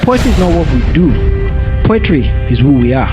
Poetry is not what we do. Poetry is who we are.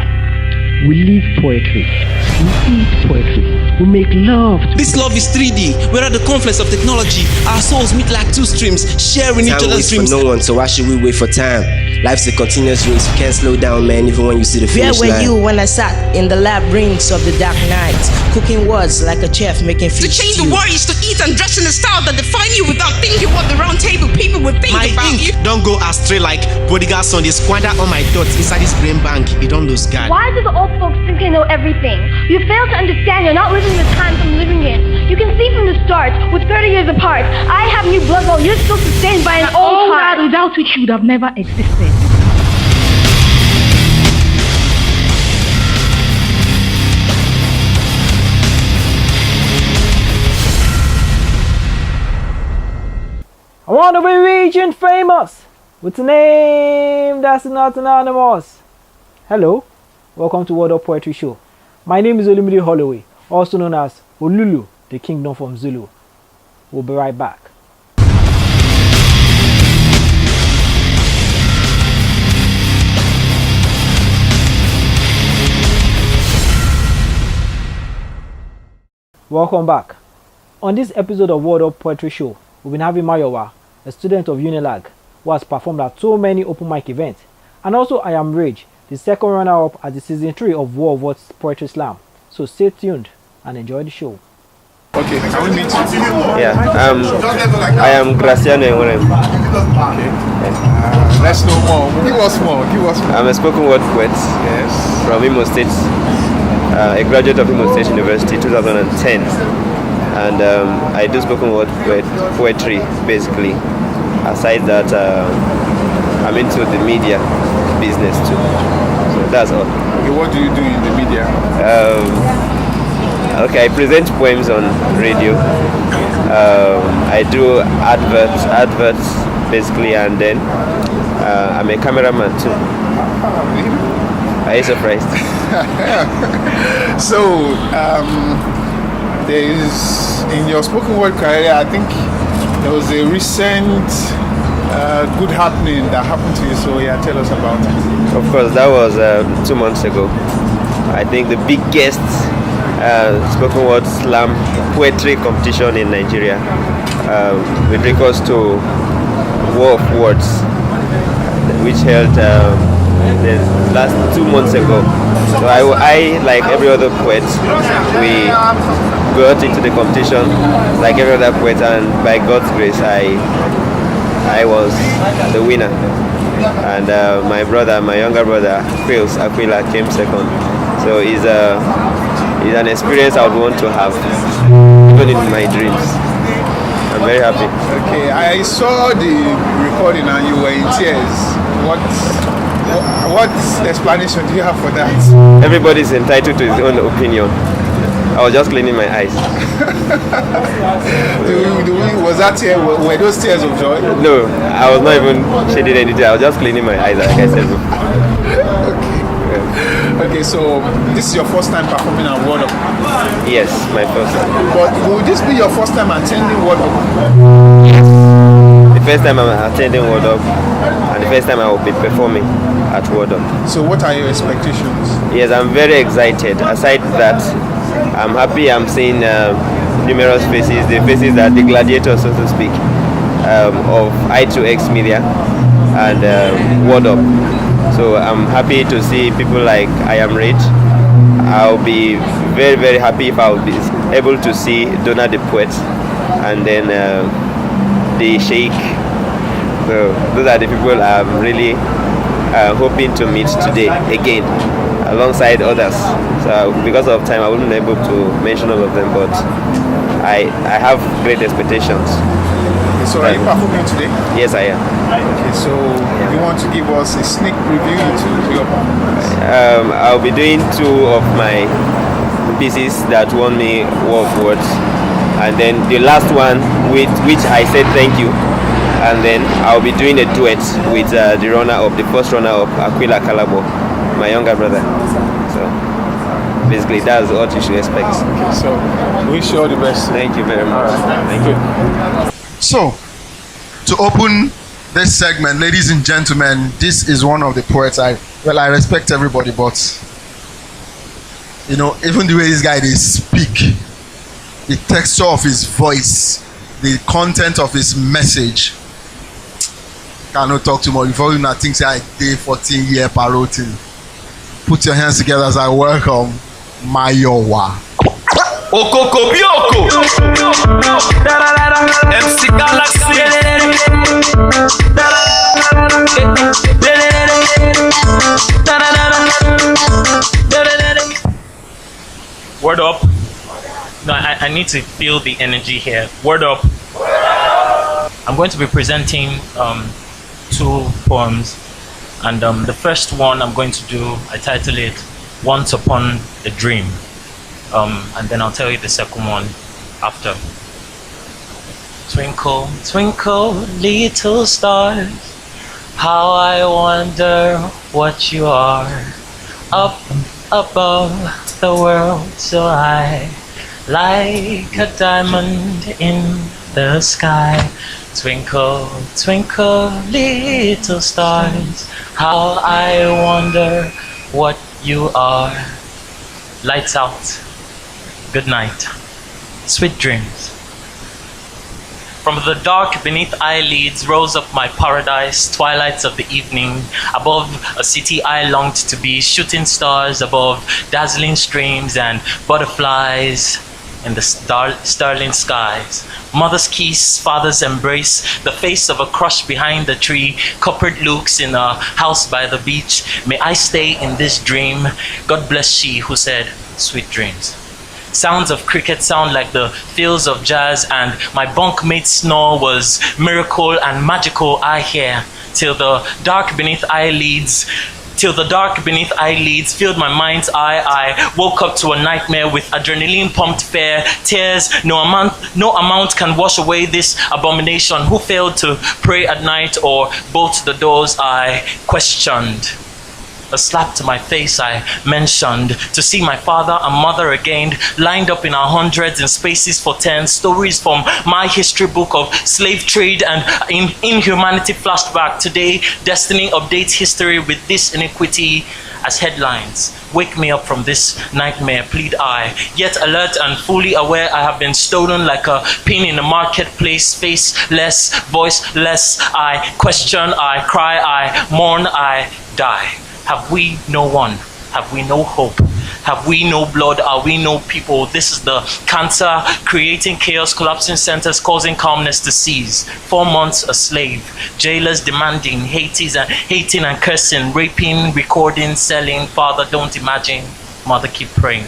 We live poetry. We eat poetry. We make love. This love is 3D. We're at the confluence of technology. Our souls meet like two streams, sharing each other's dreams. For no one, so why should we wait for time? Life's a continuous race. You can't slow down, man, even when you see the finish line. Where were you when I sat in the labyrinths of the dark night, cooking words like a chef making fish To change stew? the words to eat and dress in a style that define you without thinking what the round table people would think My about ink you. don't go astray like bodyguard son. They squander all my thoughts inside this brain bank. You don't lose guard. Why do the old folks think they know everything? You fail to understand you're not living the times I'm living in. You can see from the start, we're 30 years apart. I have new blood while you're still sustained by an old heart. Without which you would have never existed. I want to be region famous with a name that's not anonymous. Hello, welcome to World of Poetry Show. My name is Olumide Holloway, also known as Olulu, the Kingdom from Zulu. We'll be right back. Welcome back. On this episode of World of Poetry Show, we've been having Mayowa, a student of Unilag, who has performed at so many open mic events. And also I am Rage, the second runner-up at the season 3 of War of Words Poetry Slam. So stay tuned and enjoy the show. Okay, can we meet you? Yeah, I am Graciano Enwere. Okay. Let's know more. Give us more. I'm a spoken word poet from Imo State, a graduate of Imo State University 2010. And I do spoken word poetry basically. Aside that, I'm into the media business too. So that's all. Okay, what do you do in the media? Okay, I present poems on radio. I do adverts basically, and then I'm a cameraman too. Are you surprised? So, there is, in your spoken word career, I think there was a recent good happening that happened to you, so yeah, tell us about it. Of course, that was 2 months ago. I think the biggest spoken word slam poetry competition in Nigeria, with regards to War of Words, which held the last 2 months ago. So I like every other poet, we got into the competition like every other poet, and by God's grace I was the winner. And my younger brother Aquila came second. So it's an experience I would want to have, even in my dreams. I'm very happy. Okay, I saw the recording and you were in tears. What explanation do you have for that? Everybody's entitled to his own opinion. I was just cleaning my eyes. Was that tear? Were those tears of joy? No, I was not even shedding any tears. I was just cleaning my eyes, like I said before. Okay, so this is your first time performing at World Up? Yes, my first time. But will this be your first time attending World Up? The first time I'm attending World Up, and the first time I will be performing at World Up. So what are your expectations? Yes, I'm very excited. Aside that, I'm happy I'm seeing numerous faces, the faces that the gladiators, so to speak, of I2X Media and World Up. So I'm happy to see people like I Am Rich. I'll be very, very happy if I'll be able to see Donna the Poet and then the Sheikh. So those are the people I'm really hoping to meet today again, alongside others. So because of time, I wouldn't be able to mention all of them, but I have great expectations. So are you performing today? Yes, I am. Okay, so you want to give us a sneak preview into your performance? I'll be doing 2 of my pieces that won me War of Words, and then the last one which I said thank you, and then I'll be doing a duet with the first runner-up, Aquila Calabo, my younger brother. So basically that's what you should expect. Okay, so wish you all the best. Thank you very much. Thank you. So, to open this segment, ladies and gentlemen, this is one of the poets. I respect everybody, but even the way this guy they speak, the texture of his voice, the content of his message, cannot talk too much. Before you think say I did 14-year paroting. Put your hands together as I welcome Mayowa. Okoko Bioko MC Galaxy Word up. No, I need to feel the energy here. Word up. I'm going to be presenting 2 poems, and the first one I'm going to do, I title it Once Upon a Dream. And then I'll tell you the second one after. Twinkle, twinkle, little stars, how I wonder what you are. Up above the world so high, like a diamond in the sky. Twinkle, twinkle, little stars, how I wonder what you are. Lights out. Good night. Sweet dreams. From the dark beneath eyelids rose up my paradise, twilights of the evening. Above a city I longed to be, shooting stars above dazzling streams and butterflies in the starling skies. Mother's kiss, father's embrace, the face of a crush behind the tree, coppered looks in a house by the beach. May I stay in this dream. God bless she who said, sweet dreams. Sounds of cricket sound like the fills of jazz, and my bunkmate's snore was miracle and magical I hear, till the dark beneath eyelids filled my mind's eye. I woke up to a nightmare with adrenaline pumped fear, tears. No amount can wash away this abomination. Who failed to pray at night or bolt the doors? I questioned. A slap to my face I mentioned. To see my father and mother again, lined up in our hundreds and spaces for 10. Stories from my history book of slave trade and inhumanity flashed back. Today, destiny updates history with this iniquity as headlines. Wake me up from this nightmare, plead I. Yet alert and fully aware I have been stolen like a pin in the marketplace. Faceless, voiceless, I question, I cry, I mourn, I die. Have we no one? Have we no hope? Have we no blood? Are we no people? This is the cancer, creating chaos, collapsing centers, causing calmness to cease. 4 months a slave, jailers demanding, hating and cursing, raping, recording, selling. Father, don't imagine. Mother, keep praying.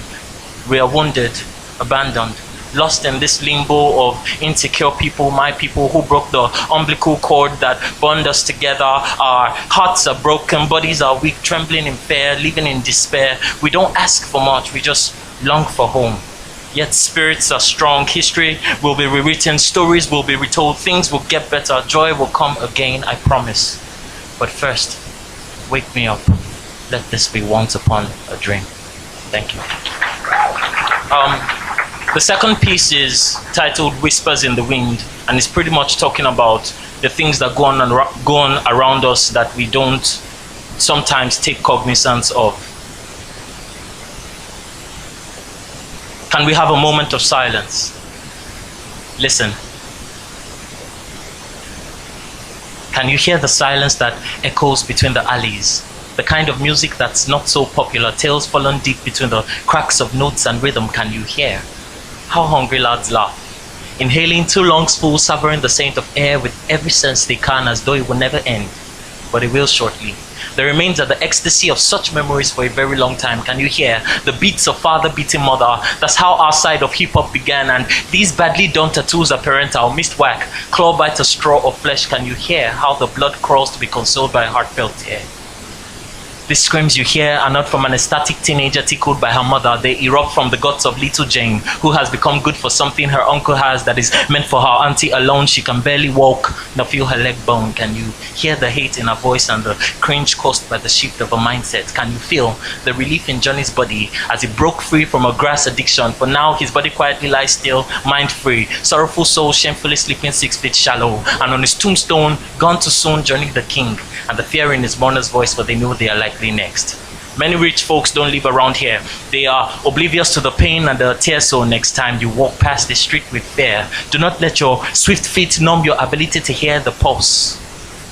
We are wounded, abandoned, lost in this limbo of insecure people, my people who broke the umbilical cord that bound us together. Our hearts are broken, bodies are weak, trembling in fear, living in despair. We don't ask for much, we just long for home. Yet spirits are strong, history will be rewritten, stories will be retold, things will get better, joy will come again, I promise. But first, wake me up. Let this be once upon a dream. Thank you. The second piece is titled Whispers in the Wind, and it's pretty much talking about the things that go on around us that we don't sometimes take cognizance of. Can we have a moment of silence? Listen. Can you hear the silence that echoes between the alleys? The kind of music that's not so popular, tales fallen deep between the cracks of notes and rhythm. Can you hear? How hungry lads laugh, inhaling 2 lungsfuls, savoring the scent of air with every sense they can, as though it will never end, but it will shortly. The remains are the ecstasy of such memories for a very long time. Can you hear the beats of father beating mother? That's how our side of hip-hop began, and these badly done tattoos are parental. Missed whack, claw bite a straw of flesh. Can you hear how the blood crawls to be consoled by a heartfelt tear? These screams you hear are not from an ecstatic teenager tickled by her mother. They erupt from the guts of little Jane, who has become good for something her uncle has that is meant for her auntie alone. She can barely walk, nor feel her leg bone. Can you hear the hate in her voice and the cringe caused by the shift of her mindset? Can you feel the relief in Johnny's body as he broke free from a grass addiction? For now, his body quietly lies still, mind free. Sorrowful soul shamefully sleeping 6 feet shallow. And on his tombstone, gone too soon, Johnny the King. And the fear in his mourner's voice, for they know they are likely next. Many rich folks don't live around here. They are oblivious to the pain and the tears, so next time you walk past the street with fear, do not let your swift feet numb your ability to hear the pulse,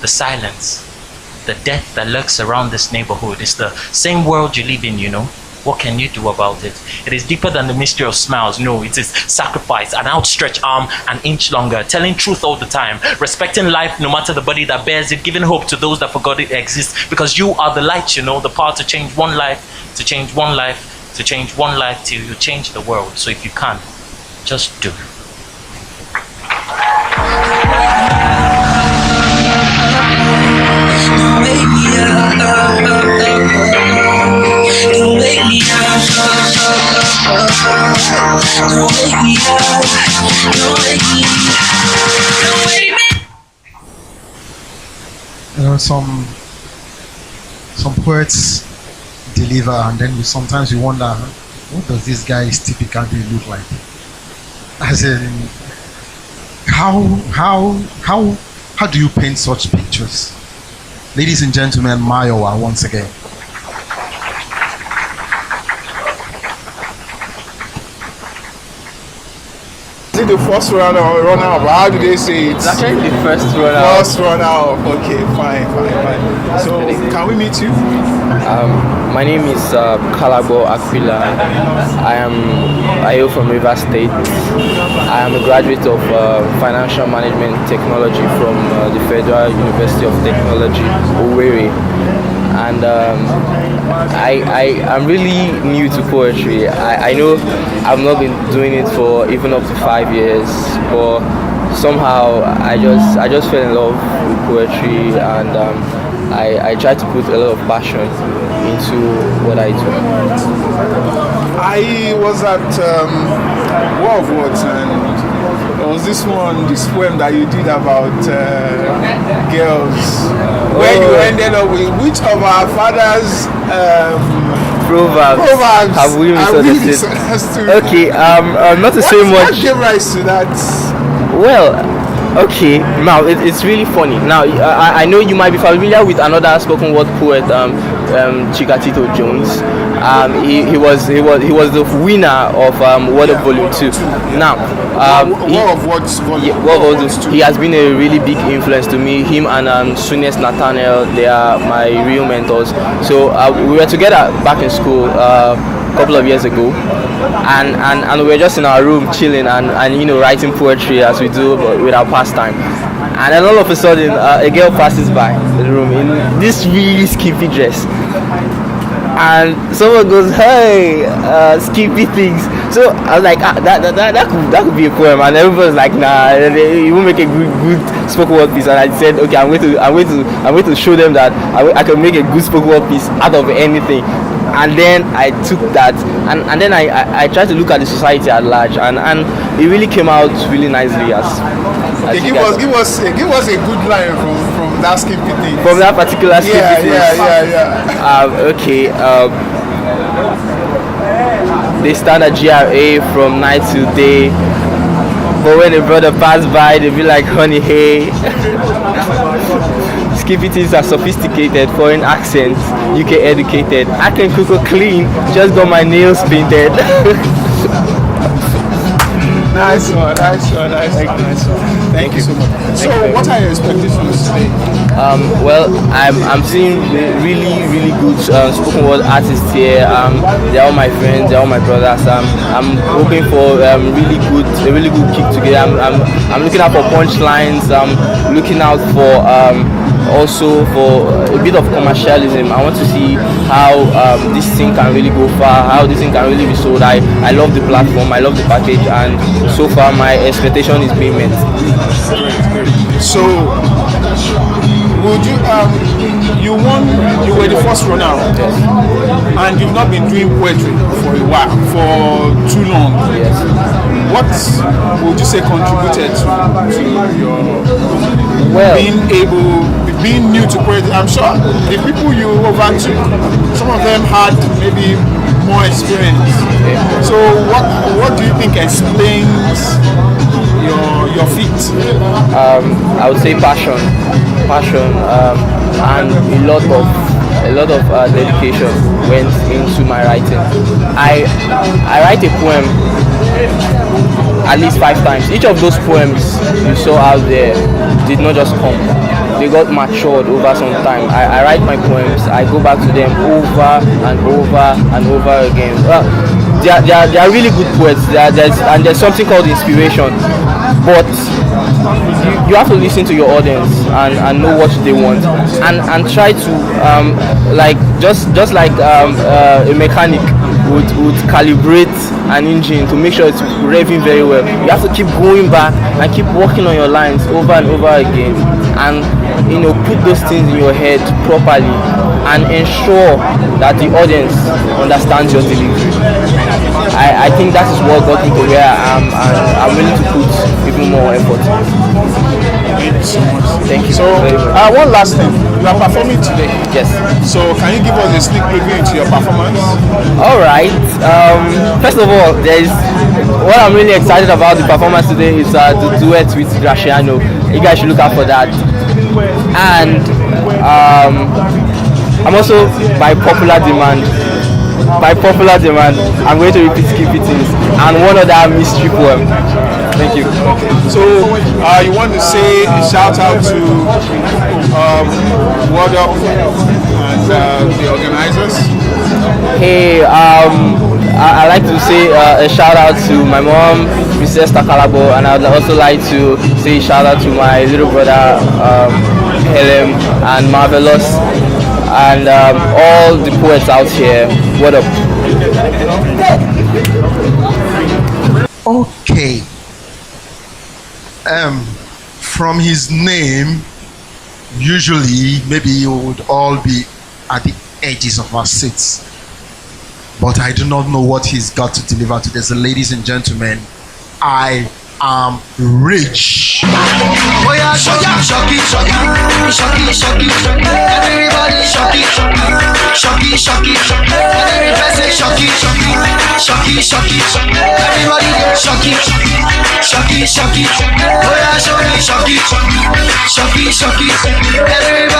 the silence, the death that lurks around this neighborhood. It's the same world you live in, you know. What can you do about it? It is deeper than the mystery of smiles. No, it is sacrifice, an outstretched arm, an inch longer, telling truth all the time, respecting life no matter the body that bears it, giving hope to those that forgot it exists, because you are the light, you know, the power to change one life, to change one life, to change one life till you change the world. So if you can, just do. Don't wake me up. Don't wake me up. Don't wake me up. Don't wake me. You know, some poets deliver, and then sometimes you wonder, what does this guy's typically look like? As in, how do you paint such pictures? Ladies and gentlemen, Mayowa once again. Is it the first runner-up? How do they say it? It's actually the first runner-up. First runner-up. Okay, fine. So, can we meet you? My name is Kalabo Aquila. I hail from Rivers State. I am a graduate of Financial Management Technology from the Federal University of Technology, Owerri. And I'm really new to poetry. I know I've not been doing it for even up to 5 years, but somehow I just fell in love with poetry, and I try to put a lot of passion into what I do. I was at War of Words, and there was this poem that you did about girls, where you ended up with which of our fathers' proverbs have we misunderstood? Okay, not to say much. What gave rise to that? Well, okay, now it's really funny. Now I know you might be familiar with another spoken word poet, Chikatito Jones. He was the winner of Word of Volume 2. Now, he has been a really big influence to me. Him and Sunes Nathaniel, they are my real mentors. So we were together back in school a couple of years ago, and we were just in our room chilling and you know, writing poetry as we do with our pastime. And then all of a sudden, a girl passes by the room in this really skimpy dress. And someone goes, "Hey, skimpy things." So I was like, that could be a poem, and everyone was like, "Nah, it won't make a good spoken word piece." And I said, "Okay, I'm going to show them that I can make a good spoken word piece out of anything." And then I took that, and then I tried to look at the society at large, and it really came out really nicely. Okay, give us a good line from that skimpy thing. From that particular skimpy thing. Yeah. Okay. They stand at GRA from night to day, but when a brother pass by, they be like, "Honey, hey." Skimpy things are sophisticated, foreign accents, UK educated. I can cook or clean, just got my nails painted. Nice one. Thank you so much. So, what are your expectations today? Well, I'm seeing really good spoken word artists here. They're all my friends, they're all my brothers. I'm hoping for a really good kick together. I'm looking out for punchlines. I'm looking out for also for a bit of commercialism. I want to see how this thing can really go far, how this thing can really be sold. I love the platform, I love the package, and so far my expectation is being met. Great. So, would you won you were the first runner, and you've not been doing poetry for a while, for too long. Yes. What would you say contributed to your being new to poetry? I'm sure the people you overtook, some of them had maybe more experience. So what do you think explains your feat? I would say passion, and a lot of dedication went into my writing. I write a poem at least 5 times. Each of those poems you saw out there did not just come. They got matured over some time. I write my poems, I go back to them over and over and over again. They are really good poets. There's something called inspiration. But you have to listen to your audience and know what they want and try to like just like a mechanic would calibrate an engine to make sure it's revving very well. You have to keep going back and keep working on your lines over and over again, and put those things in your head properly and ensure that the audience understands your delivery. I think that is what got me to where I am, and I'm willing to put even more effort. Thank you so much. Thank you. So, one last thing. You are performing today. Yes. So, can you give us a sneak preview into your performance? All right. First of all, what I'm really excited about the performance today is the duet with Graciano. You guys should look out for that. And I'm also by popular demand, I'm going to repeat Skippy Things and one other mystery poem. Thank you. So, you want to say a shout out to Word Up and the organizers? Hey, I like to say a shout out to my mom, Mrs. Takalabo, and I would also like to say a shout out to my little brother, Helem, and Marvelous, and all the poets out here. What up? Okay. From his name, usually maybe you would all be at the edges of our seats, but I do not know what he's got to deliver today. So, ladies and gentlemen, I am rich. Oh yeah, shocky. Everybody shocky. Everybody say shocky. Everybody get shocky. Oh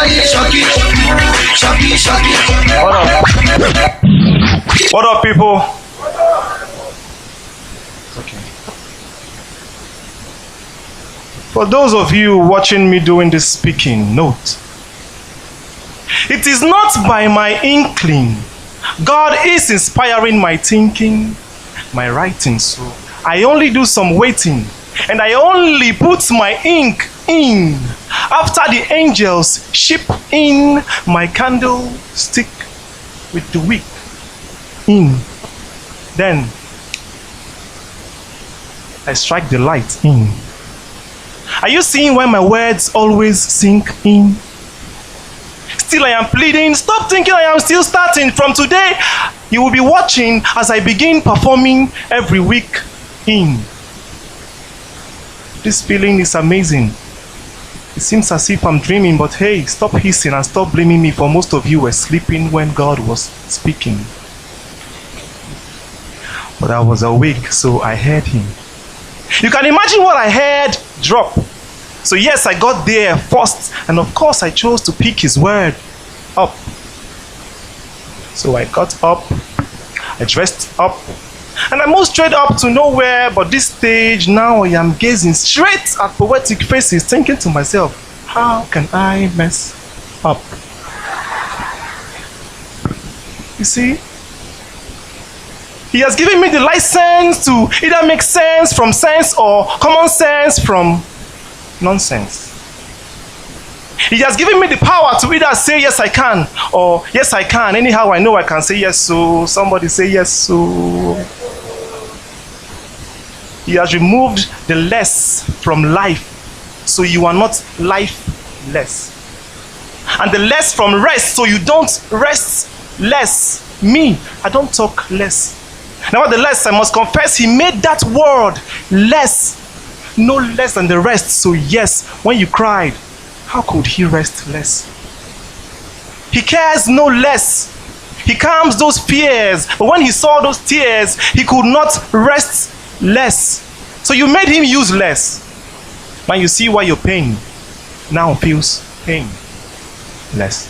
yeah, shocky. Everybody shocky. What up, people? For those of you watching me doing this speaking, note, it is not by my inkling. God is inspiring my thinking, my writing, so I only do some waiting, and I only put my ink in after the angels ship in my candlestick with the wick in. Then I strike the light in. Are you seeing why my words always sink in? Still I am pleading, stop thinking I am still starting. From today, you will be watching as I begin performing every week in. This feeling is amazing. It seems as if I'm dreaming, but hey, stop hissing and stop blaming me, for most of you were sleeping when God was speaking. But I was awake, so I heard him. You can imagine what I heard drop. So yes, I got there first, and of course I chose to pick his word up. So I got up, I dressed up, and I moved straight up to nowhere but this stage. Now I am gazing straight at poetic faces, thinking to myself, how can I mess up? You see? He has given me the license to either make sense from sense or common sense from nonsense. He has given me the power to either say yes I can or yes I can. Anyhow I know I can say yes, so somebody say yes, so. He has removed the less from life, so you are not lifeless. and the less from rest, so you don't rest less. Me, I don't talk less. Nevertheless, I must confess, he made that word less, no less than the rest. So yes, when you cried, how could he rest less? He cares no less. He calms those fears. But when he saw those tears, he could not rest less. So you made him useless. Now you see why your pain now feels pain less.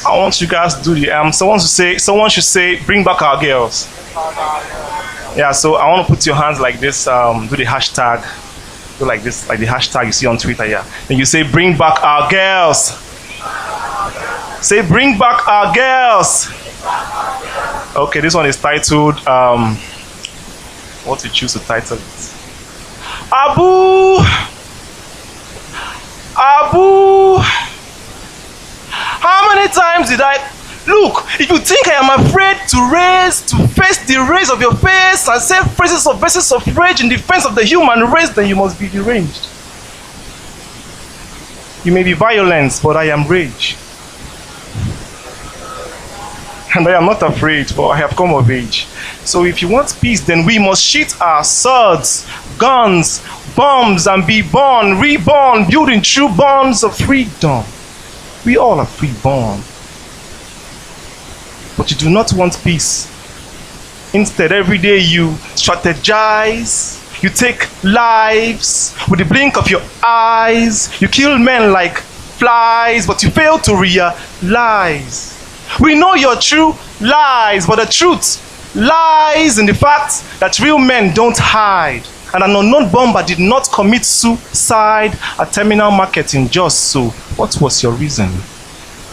I want you guys to do the someone should say bring back our girls. Yeah, so I want to put your hands like this, do the hashtag, do like this, like the hashtag you see on Twitter, yeah. And you say bring back our girls. Say bring back our girls. Okay, this one is titled what to choose to title it. Abu. How many times did I look? If you think I am afraid to face the rays of your face and say phrases of verses of rage in defense of the human race, then you must be deranged. You may be violent, but I am rage. And I am not afraid, for I have come of age. So if you want peace, then we must sheath our swords, guns, bombs, and be born, reborn, building true bonds of freedom. We all are freeborn. But you do not want peace. Instead, every day you strategize, you take lives with the blink of your eyes, you kill men like flies, but you fail to realize. We know your true lies, but the truth lies in the fact that real men don't hide. And an unknown bomber did not commit suicide at Terminal Market in Jos. So, what was your reason?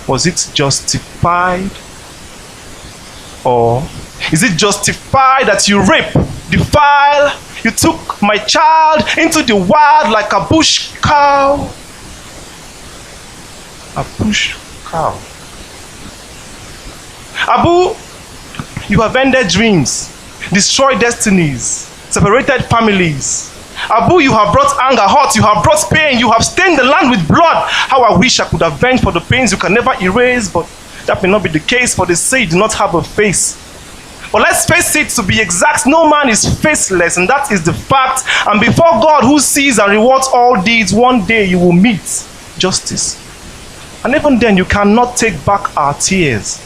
Was it justified? Or is it justified that you rape, defile, you took my child into the wild like a bush cow? A bush cow. Abu, you have ended dreams, destroyed destinies, separated families. Abu, you have brought anger, hurt, you have brought pain, you have stained the land with blood. How I wish I could avenge for the pains you can never erase, but that may not be the case, for they say you do not have a face. But let's face it, to be exact, no man is faceless, and that is the fact. And before God, who sees and rewards all deeds, one day you will meet justice. And even then, you cannot take back our tears.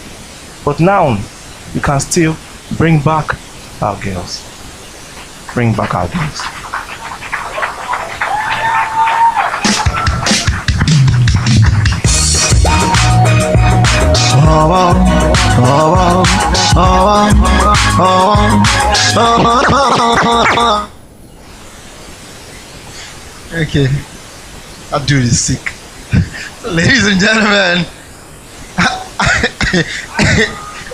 But now, you can still bring back our girls. Bring back our girls. Okay, that dude is sick. Ladies and gentlemen,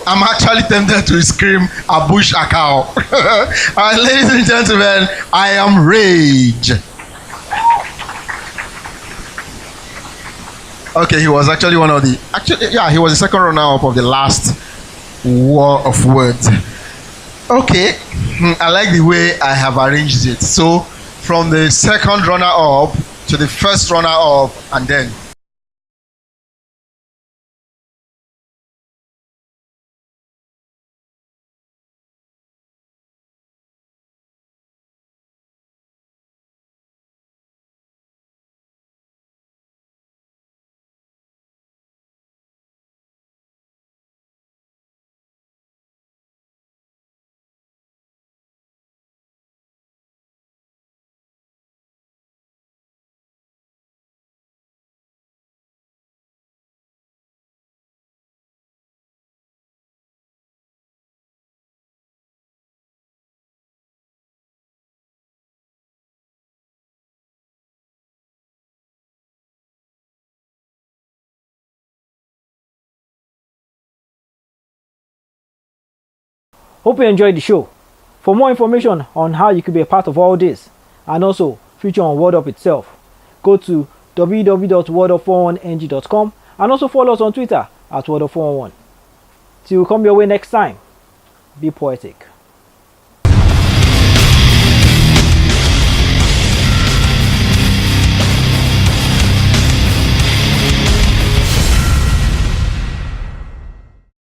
I'm actually tempted to scream a bush a cow. Ladies and gentlemen, I am Rage. Okay, he was actually one of the he was the second runner-up of the last War of Words. Okay, I like the way I have arranged it. So from the second runner-up to the first runner-up, and then Hope you enjoyed the show. For more information on how you could be a part of all this, and also feature on Word Up itself, go to www.wordup411ng.com and also follow us on Twitter at WordUp411. Till we come your way next time, be poetic.